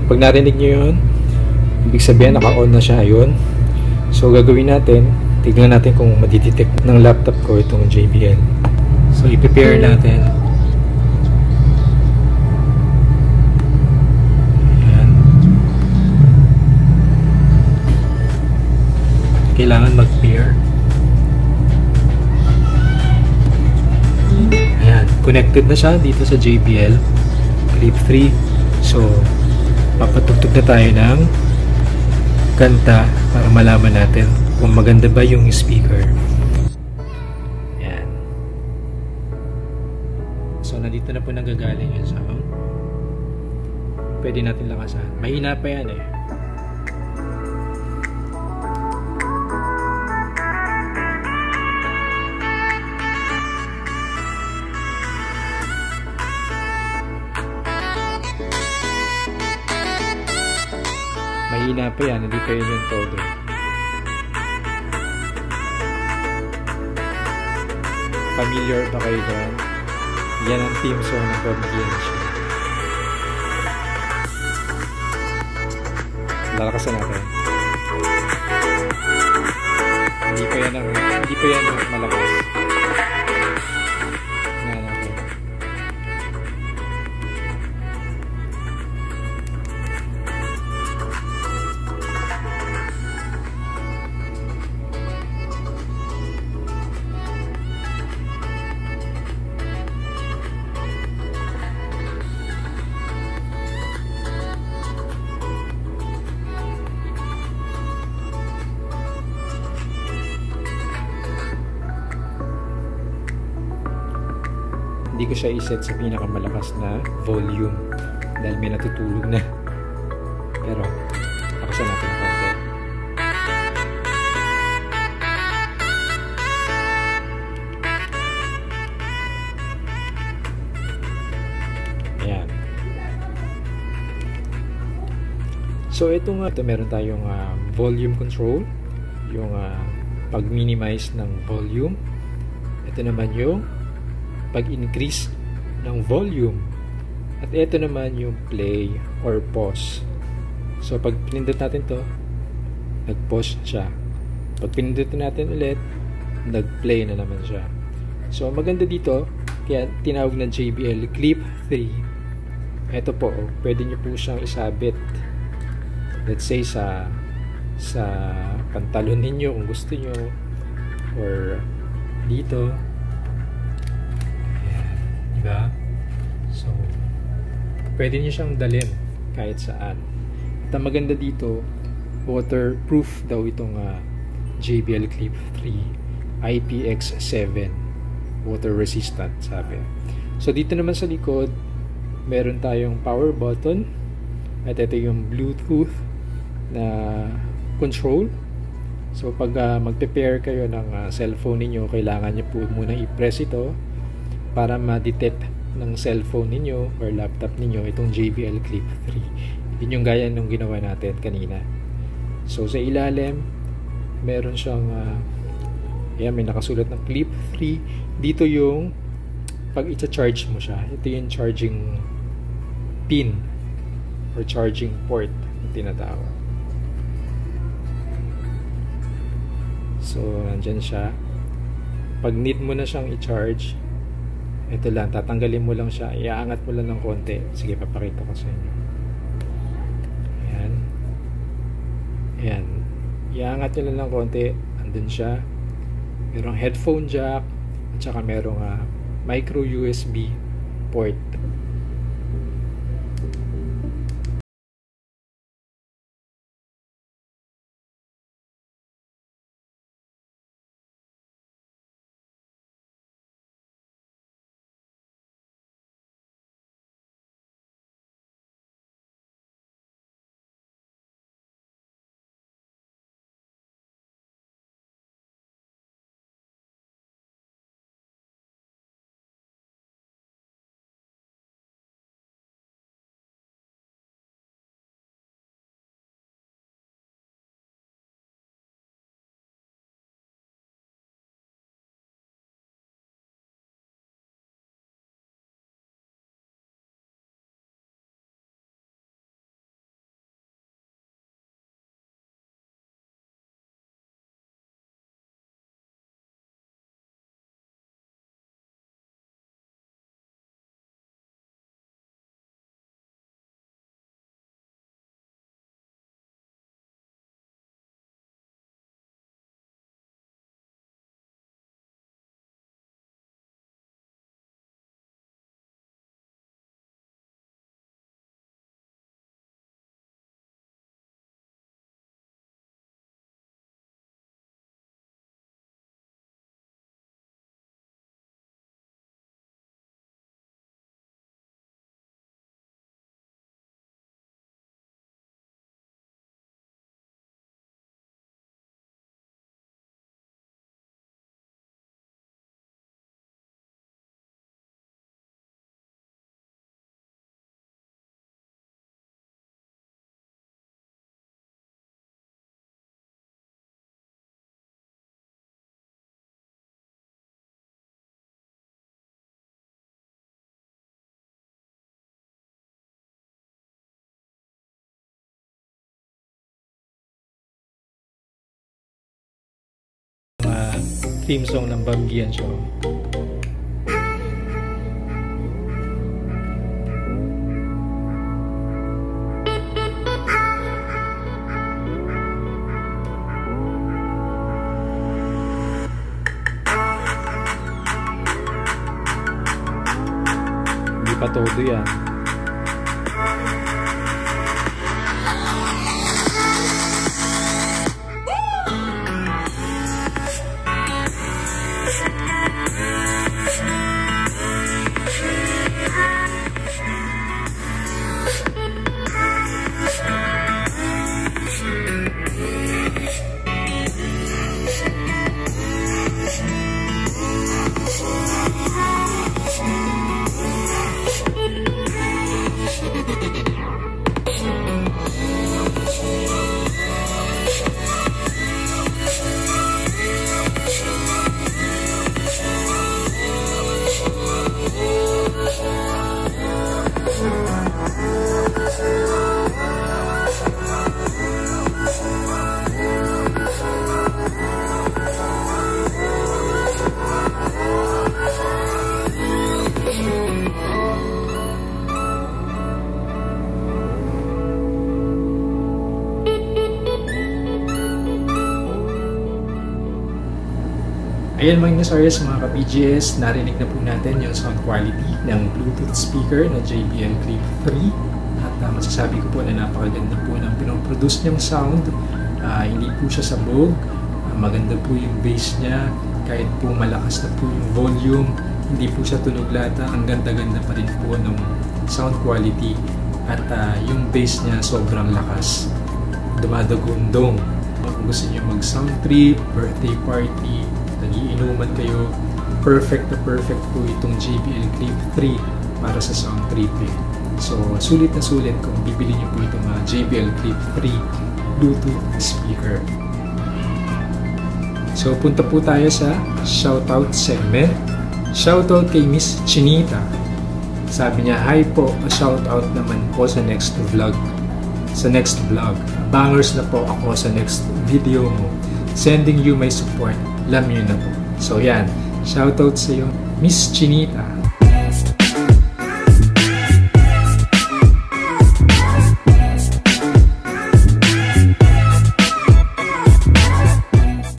Pag narinig nyo yun, ibig sabihin naka-on na siya yun. So gagawin natin, tignan natin kung madidetect ng laptop ko itong JBL. So i-prepare natin. Ayan. Kailangan mag-pair. Ayan, connected na siya dito sa JBL Clip 3. So papatugtog na tayo ng kanta para malaman natin kung maganda ba yung speaker. Yan. So nandito na po nanggagaling yung sound. Pwede natin lakasan. Mahina pa yan eh. Mahina pa yan, hindi pa yun yung todo. Familiar ba kayo dyan? Yan ang theme song ng Bob Genshin. Lalakasan natin. Hindi pa yan malakas. Yan natin. Hindi ko siya iset sa pinakamalakas na volume dahil may natutulog na. Pero lakasan natin ang konti. Ayan. So ito meron tayong volume control, yung pag-minimize ng volume. Ito naman yung pag-increase ng volume. At ito naman yung play or pause. So pag pinindot natin to, nag-pause siya. Pag pinindot natin ulit, nag-play na naman siya. So maganda dito, kaya tinawag na JBL Clip 3. Ito po, pwede nyo po siyang isabit. Let's say sa pantalon ninyo kung gusto nyo, or dito. Diba? So, pwede nyo siyang dalhin kahit saan. At ang maganda dito, waterproof daw itong JBL Clip 3 IPX7 water resistant, sabi. So, dito naman sa likod, meron tayong power button at ito yung Bluetooth na control. So, pag magpe-pair kayo ng cellphone ninyo, kailangan nyo po muna i-press ito para ma-detect ng cellphone ninyo or laptop ninyo itong JBL Clip 3. Yun yung gaya nung ginawa natin kanina. So sa ilalim, meron siyang ayan, may nakasulat ng Clip 3. Dito yung pag i-charge mo siya, ito yung charging pin or charging port na tinatawag. So nandyan siya. Pag need mo na siyang i-charge, ito lang, tatanggalin mo lang siya, iaangat mo lang ng konti. Sige, papakita ko sa inyo. Ayan. Ayan. Iaangat nyo lang ng konti, andun siya. Merong headphone jack, at saka merong micro USB port. theme song ng Bambian Show. Hindi pa todo yan. Ayan mga Inosarius, mga ka-PGS, narinig na po natin yung sound quality ng Bluetooth speaker na JBL Clip 3 at masasabi ko po na napakaganda po ng pinoproduce niyang sound. Hindi po siya sabog, maganda po yung bass niya, kahit po malakas na po yung volume, hindi po siya tunog lata, ang ganda-ganda pa rin po ng sound quality at yung bass niya sobrang lakas, dumadagundong. Kung gusto niyo mag sound trip, birthday party, nagiinuman kayo, perfect na perfect po itong JBL Clip 3 para sa sound tripping. So, sulit na sulit kung bibili niyo po itong JBL Clip 3 Bluetooth speaker. So, punta po tayo sa shoutout segment. Shoutout kay Miss Chinita. Sabi niya, hi po, shoutout naman po sa next vlog. Sa next vlog. Bangers na po ako sa next video mo. Sending you my support. Alam nyo na po. So yan, shoutout sa iyo, Miss Chinita.